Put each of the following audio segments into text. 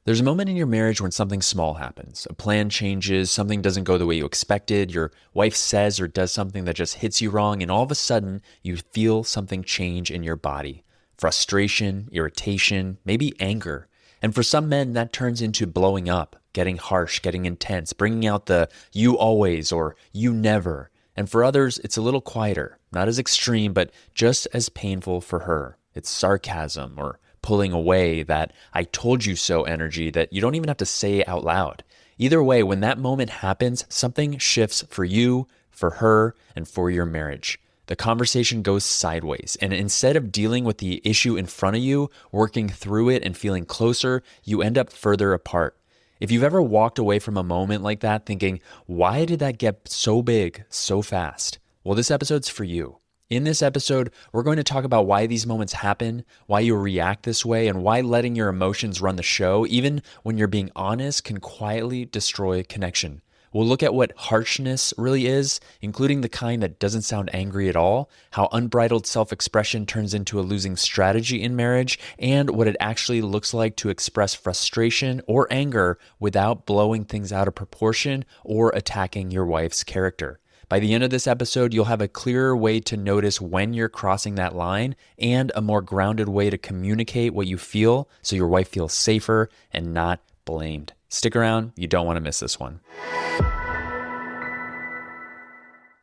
There's a moment in your marriage when something small happens. A plan changes, something doesn't go the way you expected, your wife says or does something that just hits you wrong, and all of a sudden you feel something change in your body. Frustration, irritation, maybe anger. And for some men, that turns into blowing up, getting harsh, getting intense, bringing out the you always or you never. And for others, it's a little quieter, not as extreme, but just as painful for her. It's sarcasm or pulling away, that I told you so energy that you don't even have to say out loud. Either way, when that moment happens, something shifts for you, for her, and for your marriage. The conversation goes sideways, and instead of dealing with the issue in front of you, working through it and feeling closer, you end up further apart. If you've ever walked away from a moment like that thinking, why did that get so big so fast? Well, this episode's for you. In this episode, we're going to talk about why these moments happen, why you react this way, and why letting your emotions run the show, even when you're being honest, can quietly destroy connection. We'll look at what harshness really is, including the kind that doesn't sound angry at all, how unbridled self-expression turns into a losing strategy in marriage, and what it actually looks like to express frustration or anger without blowing things out of proportion or attacking your wife's character. By the end of this episode, you'll have a clearer way to notice when you're crossing that line and a more grounded way to communicate what you feel so your wife feels safer and not blamed. Stick around, you don't want to miss this one.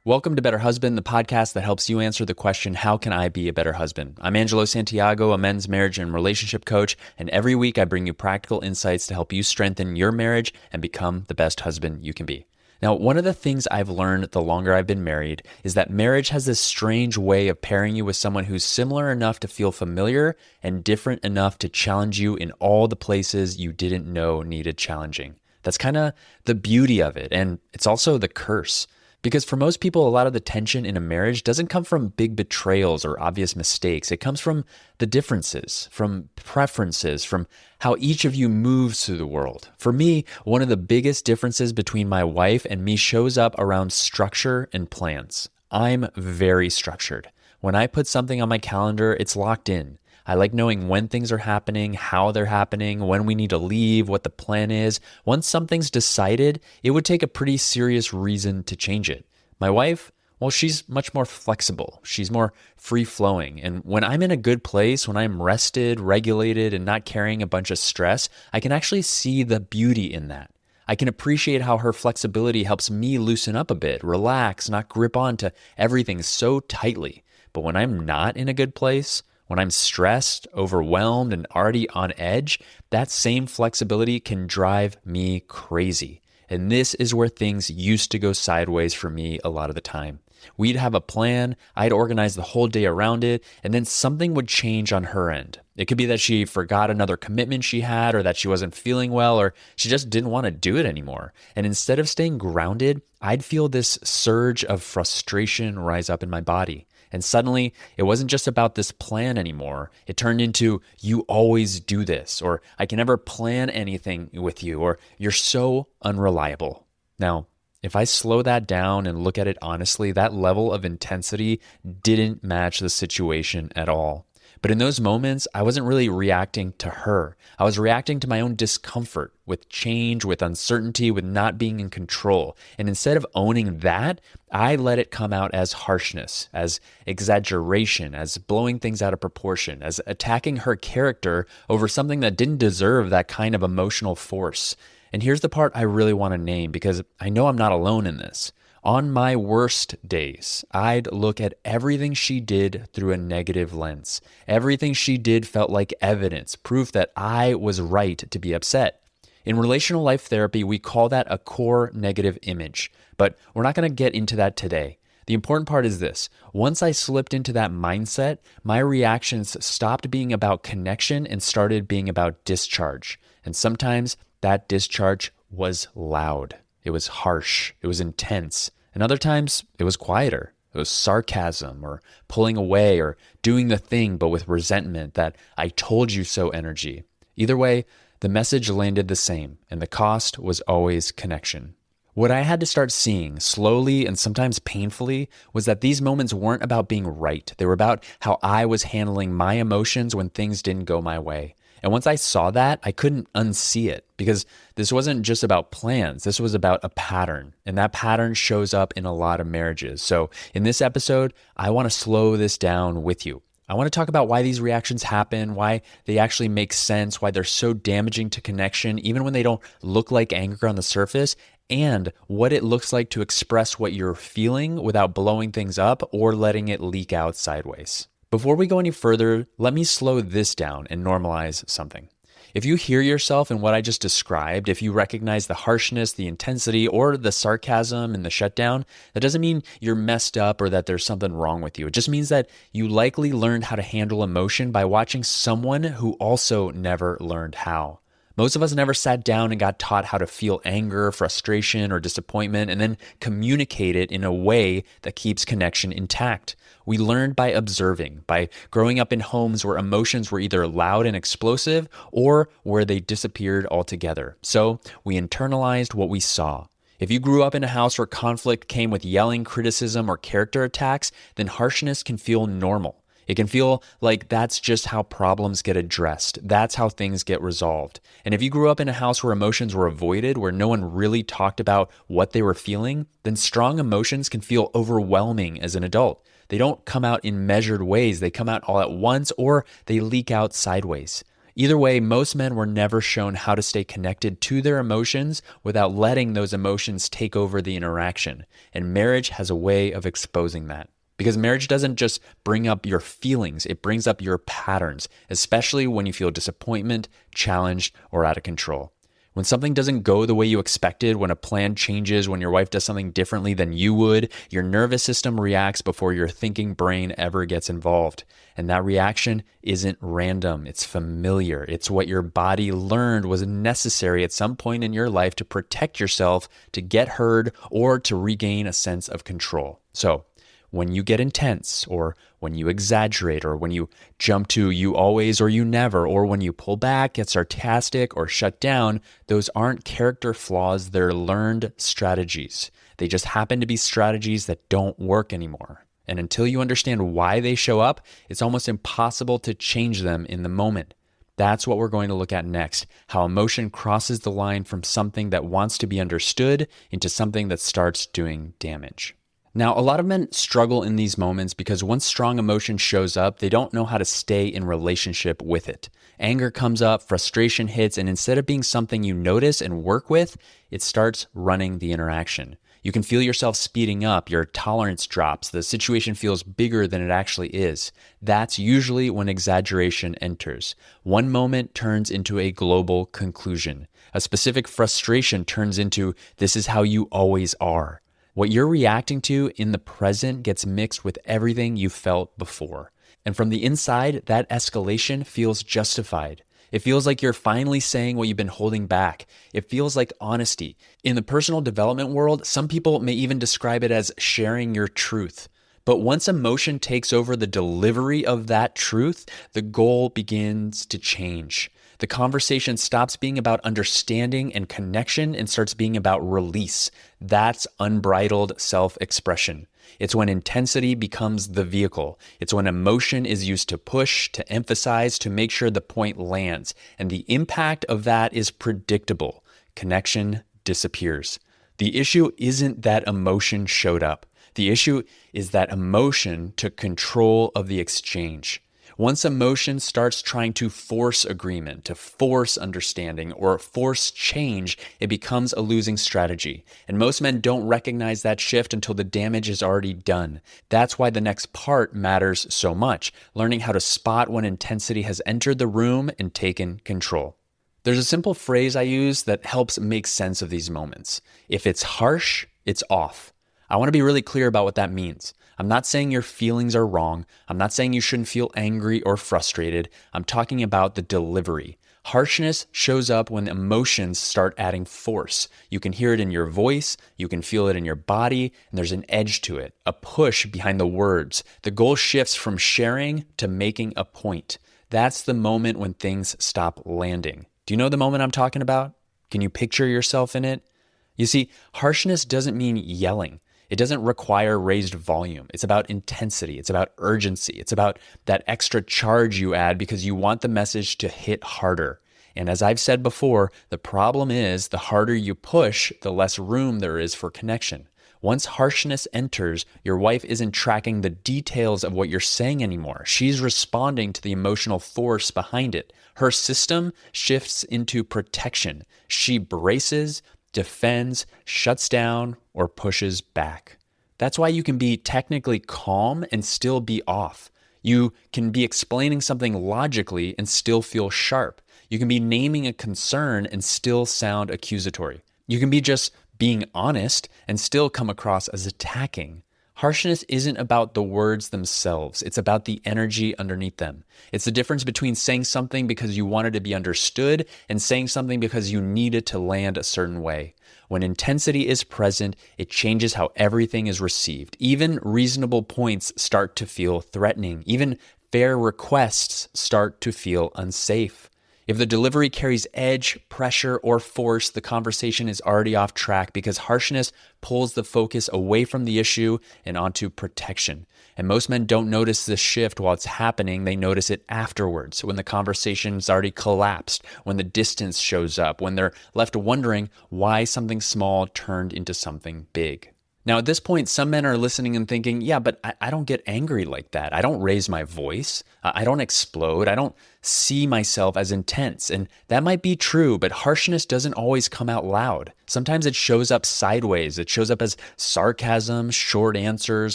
Welcome to Better Husband, the podcast that helps you answer the question, how can I be a better husband? I'm Angelo Santiago, a men's marriage and relationship coach, and every week I bring you practical insights to help you strengthen your marriage and become the best husband you can be. Now, one of the things I've learned the longer I've been married is that marriage has this strange way of pairing you with someone who's similar enough to feel familiar and different enough to challenge you in all the places you didn't know needed challenging. That's kind of the beauty of it, and it's also the curse. Because for most people, a lot of the tension in a marriage doesn't come from big betrayals or obvious mistakes. It comes from the differences, from preferences, from how each of you moves through the world. For me, one of the biggest differences between my wife and me shows up around structure and plans. I'm very structured. When I put something on my calendar, it's locked in. I like knowing when things are happening, how they're happening, when we need to leave, what the plan is. Once something's decided, it would take a pretty serious reason to change it. My wife, well, she's much more flexible. She's more free-flowing. And when I'm in a good place, when I'm rested, regulated, and not carrying a bunch of stress, I can actually see the beauty in that. I can appreciate how her flexibility helps me loosen up a bit, relax, not grip onto everything so tightly. But when I'm not in a good place, when I'm stressed, overwhelmed, and already on edge, that same flexibility can drive me crazy. And this is where things used to go sideways for me a lot of the time. We'd have a plan, I'd organize the whole day around it, and then something would change on her end. It could be that she forgot another commitment she had, or that she wasn't feeling well, or she just didn't want to do it anymore. And instead of staying grounded, I'd feel this surge of frustration rise up in my body. And suddenly, it wasn't just about this plan anymore. It turned into, you always do this, or I can never plan anything with you, or you're so unreliable. Now, if I slow that down and look at it honestly, that level of intensity didn't match the situation at all. But in those moments, I wasn't really reacting to her. I was reacting to my own discomfort with change, with uncertainty, with not being in control. And instead of owning that, I let it come out as harshness, as exaggeration, as blowing things out of proportion, as attacking her character over something that didn't deserve that kind of emotional force. And here's the part I really want to name, because I know I'm not alone in this. On my worst days, I'd look at everything she did through a negative lens. Everything she did felt like evidence, proof that I was right to be upset. In relational life therapy, we call that a core negative image, but we're not going to get into that today. The important part is this. Once I slipped into that mindset, my reactions stopped being about connection and started being about discharge. And sometimes that discharge was loud. It was harsh. It was intense. And other times it was quieter. It was sarcasm or pulling away or doing the thing, but with resentment, that I told you so energy. Either way, the message landed the same, and the cost was always connection. What I had to start seeing, slowly and sometimes painfully, was that these moments weren't about being right. They were about how I was handling my emotions when things didn't go my way. And once I saw that, I couldn't unsee it because this wasn't just about plans. This was about a pattern. And that pattern shows up in a lot of marriages. So in this episode, I want to slow this down with you. I want to talk about why these reactions happen, why they actually make sense, why they're so damaging to connection, even when they don't look like anger on the surface, and what it looks like to express what you're feeling without blowing things up or letting it leak out sideways. Before we go any further, let me slow this down and normalize something. If you hear yourself in what I just described, if you recognize the harshness, the intensity, or the sarcasm and the shutdown, that doesn't mean you're messed up or that there's something wrong with you. It just means that you likely learned how to handle emotion by watching someone who also never learned how. Most of us never sat down and got taught how to feel anger, frustration, or disappointment and then communicate it in a way that keeps connection intact. We learned by observing, by growing up in homes where emotions were either loud and explosive or where they disappeared altogether. So we internalized what we saw. If you grew up in a house where conflict came with yelling, criticism, or character attacks, then harshness can feel normal. It can feel like that's just how problems get addressed. That's how things get resolved. And if you grew up in a house where emotions were avoided, where no one really talked about what they were feeling, then strong emotions can feel overwhelming as an adult. They don't come out in measured ways. They come out all at once or they leak out sideways. Either way, most men were never shown how to stay connected to their emotions without letting those emotions take over the interaction. And marriage has a way of exposing that. Because marriage doesn't just bring up your feelings, it brings up your patterns, especially when you feel disappointment, challenged, or out of control. When something doesn't go the way you expected, when a plan changes, when your wife does something differently than you would, your nervous system reacts before your thinking brain ever gets involved. And that reaction isn't random, it's familiar. It's what your body learned was necessary at some point in your life to protect yourself, to get heard, or to regain a sense of control. So, when you get intense, or when you exaggerate, or when you jump to you always or you never, or when you pull back, get sarcastic, or shut down, those aren't character flaws, they're learned strategies. They just happen to be strategies that don't work anymore. And until you understand why they show up, it's almost impossible to change them in the moment. That's what we're going to look at next, how emotion crosses the line from something that wants to be understood into something that starts doing damage. Now, a lot of men struggle in these moments because once strong emotion shows up, they don't know how to stay in relationship with it. Anger comes up, frustration hits, and instead of being something you notice and work with, it starts running the interaction. You can feel yourself speeding up, your tolerance drops, the situation feels bigger than it actually is. That's usually when exaggeration enters. One moment turns into a global conclusion. A specific frustration turns into, this is how you always are. What you're reacting to in the present gets mixed with everything you felt before. And from the inside, that escalation feels justified. It feels like you're finally saying what you've been holding back. It feels like honesty. In the personal development world, some people may even describe it as sharing your truth. But once emotion takes over the delivery of that truth, the goal begins to change. The conversation stops being about understanding and connection and starts being about release. That's unbridled self-expression. It's when intensity becomes the vehicle. It's when emotion is used to push, to emphasize, to make sure the point lands. And the impact of that is predictable. Connection disappears. The issue isn't that emotion showed up. The issue is that emotion took control of the exchange. Once emotion starts trying to force agreement, to force understanding, or force change, it becomes a losing strategy. And most men don't recognize that shift until the damage is already done. That's why the next part matters so much, learning how to spot when intensity has entered the room and taken control. There's a simple phrase I use that helps make sense of these moments. If it's harsh, it's off. I want to be really clear about what that means. I'm not saying your feelings are wrong. I'm not saying you shouldn't feel angry or frustrated. I'm talking about the delivery. Harshness shows up when emotions start adding force. You can hear it in your voice, you can feel it in your body, and there's an edge to it, a push behind the words. The goal shifts from sharing to making a point. That's the moment when things stop landing. Do you know the moment I'm talking about? Can you picture yourself in it? You see, harshness doesn't mean yelling. It doesn't require raised volume. It's about intensity. It's about urgency. It's about that extra charge you add because you want the message to hit harder. And as I've said before, the problem is the harder you push, the less room there is for connection. Once harshness enters, your wife isn't tracking the details of what you're saying anymore. She's responding to the emotional force behind it. Her system shifts into protection. She braces, defends, shuts down, or pushes back. That's why you can be technically calm and still be off. You can be explaining something logically and still feel sharp. You can be naming a concern and still sound accusatory. You can be just being honest and still come across as attacking. Harshness isn't about the words themselves. It's about the energy underneath them. It's the difference between saying something because you wanted to be understood and saying something because you needed to land a certain way. When intensity is present, it changes how everything is received. Even reasonable points start to feel threatening. Even fair requests start to feel unsafe. If the delivery carries edge, pressure, or force, the conversation is already off track because harshness pulls the focus away from the issue and onto protection. And most men don't notice this shift while it's happening. They notice it afterwards, when the conversation's already collapsed, when the distance shows up, when they're left wondering why something small turned into something big. Now, at this point, some men are listening and thinking, yeah, but I don't get angry like that. I don't raise my voice. I don't explode. I don't see myself as intense. And that might be true, but harshness doesn't always come out loud. Sometimes it shows up sideways. It shows up as sarcasm, short answers,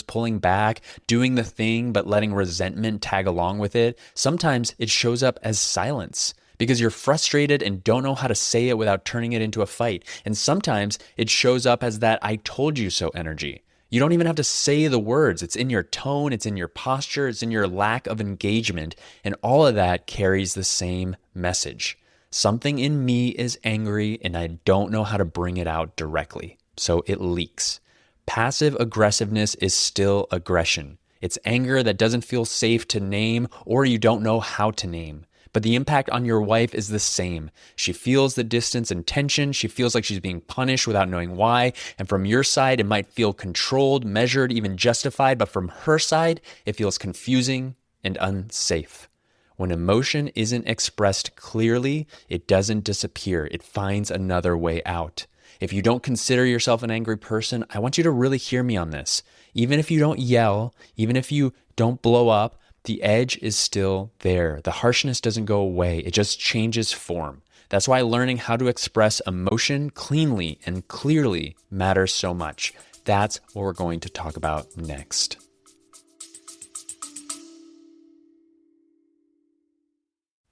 pulling back, doing the thing, but letting resentment tag along with it. Sometimes it shows up as silence, because you're frustrated and don't know how to say it without turning it into a fight. And sometimes it shows up as that "I told you so" energy. You don't even have to say the words. It's in your tone, it's in your posture, it's in your lack of engagement, and all of that carries the same message. Something in me is angry and I don't know how to bring it out directly, so it leaks. Passive aggressiveness is still aggression. It's anger that doesn't feel safe to name or you don't know how to name. But the impact on your wife is the same. She feels the distance and tension. She feels like she's being punished without knowing why. And from your side, it might feel controlled, measured, even justified. But from her side, it feels confusing and unsafe. When emotion isn't expressed clearly, it doesn't disappear. It finds another way out. If you don't consider yourself an angry person, I want you to really hear me on this. Even if you don't yell, even if you don't blow up, the edge is still there. The harshness doesn't go away. It just changes form. That's why learning how to express emotion cleanly and clearly matters so much. That's what we're going to talk about next.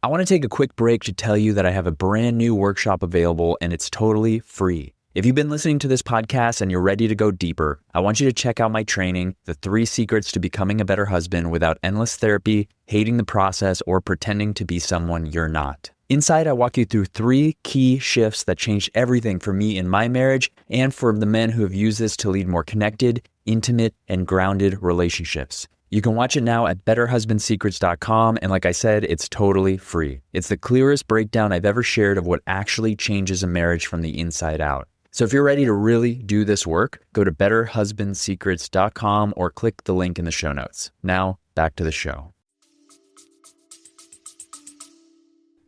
I want to take a quick break to tell you that I have a brand new workshop available and it's totally free. If you've been listening to this podcast and you're ready to go deeper, I want you to check out my training, The 3 Secrets to Becoming a Better Husband Without Endless Therapy, Hating the Process, or Pretending to be Someone You're Not. Inside, I walk you through 3 key shifts that changed everything for me in my marriage and for the men who have used this to lead more connected, intimate, and grounded relationships. You can watch it now at betterhusbandsecrets.com, and like I said, it's totally free. It's the clearest breakdown I've ever shared of what actually changes a marriage from the inside out. So if you're ready to really do this work, go to betterhusbandsecrets.com or click the link in the show notes. Now, back to the show.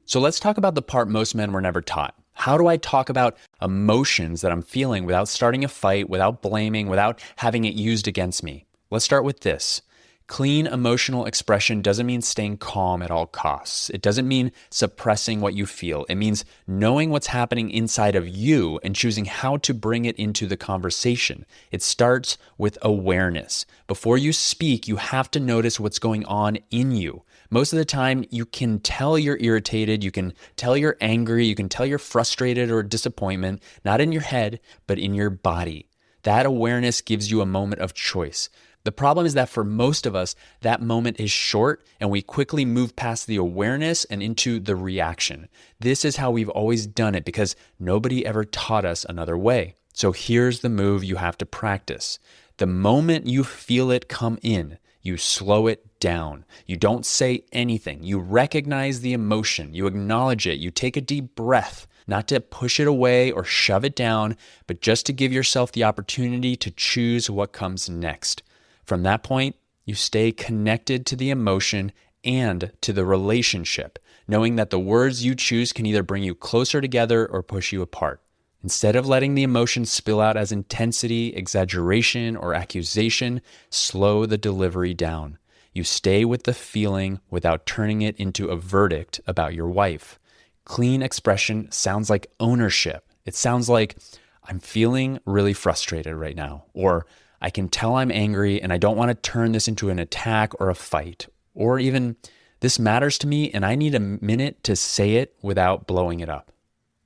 So let's talk about the part most men were never taught. How do I talk about emotions that I'm feeling without starting a fight, without blaming, without having it used against me? Let's start with this. Clean emotional expression doesn't mean staying calm at all costs. It doesn't mean suppressing what you feel. It means knowing what's happening inside of you and choosing how to bring it into the conversation. It starts with awareness. Before you speak, you have to notice what's going on in you. Most of the time, you can tell you're irritated, you can tell you're angry, you can tell you're frustrated or disappointment, not in your head, but in your body. That awareness gives you a moment of choice. The problem is that for most of us, that moment is short and we quickly move past the awareness and into the reaction. This is how we've always done it because nobody ever taught us another way. So here's the move you have to practice. The moment you feel it come in, you slow it down. You don't say anything. You recognize the emotion. You acknowledge it. You take a deep breath. not to push it away or shove it down, but just to give yourself the opportunity to choose what comes next. From that point, you stay connected to the emotion and to the relationship, knowing that the words you choose can either bring you closer together or push you apart. Instead of letting the emotion spill out as intensity, exaggeration, or accusation, slow the delivery down. You stay with the feeling without turning it into a verdict about your wife. Clean expression sounds like ownership. It sounds like, I'm feeling really frustrated right now, or I can tell I'm angry and I don't want to turn this into an attack or a fight, or even, this matters to me and I need a minute to say it without blowing it up.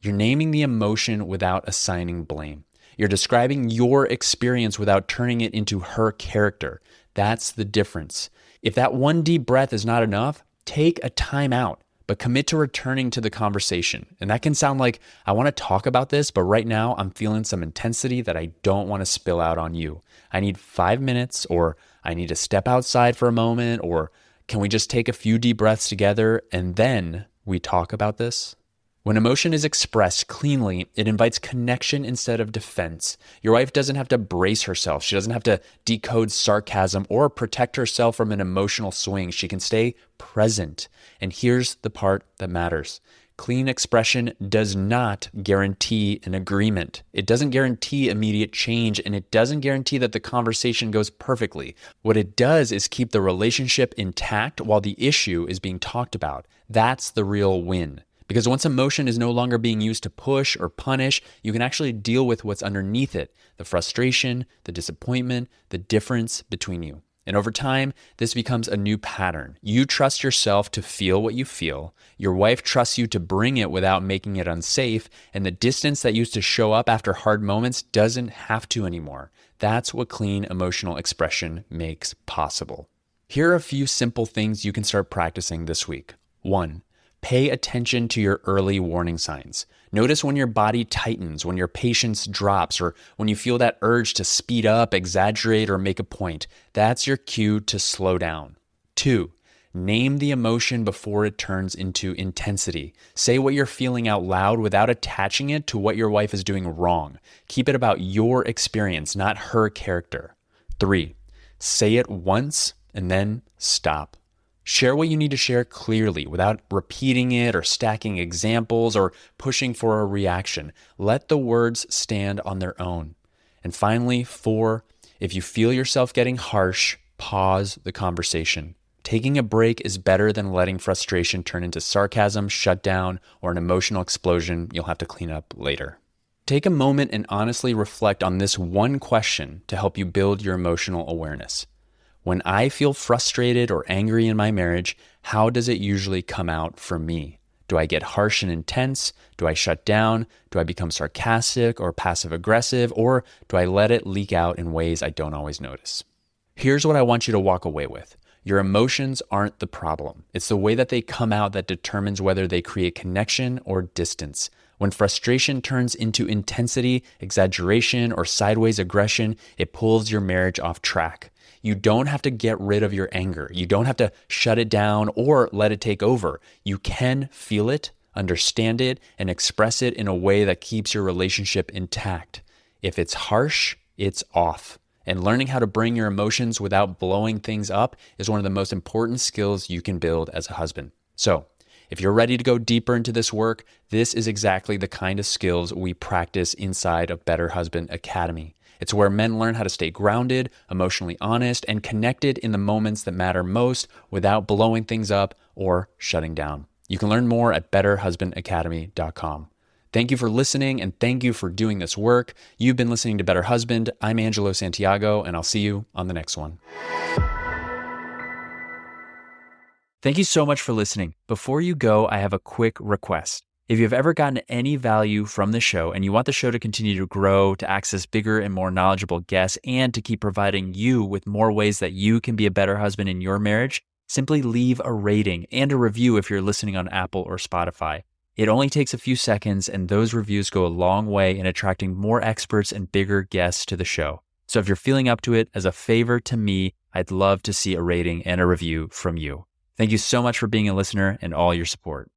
You're naming the emotion without assigning blame. You're describing your experience without turning it into her character. That's the difference. If that one deep breath is not enough, take a time out, but commit to returning to the conversation. And that can sound like, I want to talk about this, but right now I'm feeling some intensity that I don't want to spill out on you. I need 5 minutes, or I need to step outside for a moment, or can we just take a few deep breaths together and then we talk about this? When emotion is expressed cleanly, it invites connection instead of defense. Your wife doesn't have to brace herself. She doesn't have to decode sarcasm or protect herself from an emotional swing. She can stay present. And here's the part that matters. Clean expression does not guarantee an agreement. It doesn't guarantee immediate change, and it doesn't guarantee that the conversation goes perfectly. What it does is keep the relationship intact while the issue is being talked about. That's the real win. Because once emotion is no longer being used to push or punish, you can actually deal with what's underneath it, the frustration, the disappointment, the difference between you. And over time, this becomes a new pattern. You trust yourself to feel what you feel. Your wife trusts you to bring it without making it unsafe. And the distance that used to show up after hard moments doesn't have to anymore. That's what clean emotional expression makes possible. Here are a few simple things you can start practicing this week. 1. Pay attention to your early warning signs. Notice when your body tightens, when your patience drops, or when you feel that urge to speed up, exaggerate, or make a point. That's your cue to slow down. 2. Name the emotion before it turns into intensity. Say what you're feeling out loud without attaching it to what your wife is doing wrong. Keep it about your experience, not her character. 3. Say it once and then stop. Share what you need to share clearly without repeating it or stacking examples or pushing for a reaction. Let the words stand on their own. And finally, 4, if you feel yourself getting harsh, pause the conversation. Taking a break is better than letting frustration turn into sarcasm, shutdown, or an emotional explosion you'll have to clean up later. Take a moment and honestly reflect on this one question to help you build your emotional awareness. When I feel frustrated or angry in my marriage, how does it usually come out for me? Do I get harsh and intense? Do I shut down? Do I become sarcastic or passive aggressive? Or do I let it leak out in ways I don't always notice? Here's what I want you to walk away with. Your emotions aren't the problem. It's the way that they come out that determines whether they create connection or distance. When frustration turns into intensity, exaggeration, or sideways aggression, it pulls your marriage off track. You don't have to get rid of your anger. You don't have to shut it down or let it take over. You can feel it, understand it, and express it in a way that keeps your relationship intact. If it's harsh, it's off. And learning how to bring your emotions without blowing things up is one of the most important skills you can build as a husband. So, if you're ready to go deeper into this work, this is exactly the kind of skills we practice inside of Better Husband Academy. It's where men learn how to stay grounded, emotionally honest, and connected in the moments that matter most without blowing things up or shutting down. You can learn more at betterhusbandacademy.com. Thank you for listening, and thank you for doing this work. You've been listening to Better Husband. I'm Angelo Santiago, and I'll see you on the next one. Thank you so much for listening. Before you go, I have a quick request. If you've ever gotten any value from the show and you want the show to continue to grow, to access bigger and more knowledgeable guests, and to keep providing you with more ways that you can be a better husband in your marriage, simply leave a rating and a review if you're listening on Apple or Spotify. It only takes a few seconds, and those reviews go a long way in attracting more experts and bigger guests to the show. So if you're feeling up to it, as a favor to me, I'd love to see a rating and a review from you. Thank you so much for being a listener and all your support.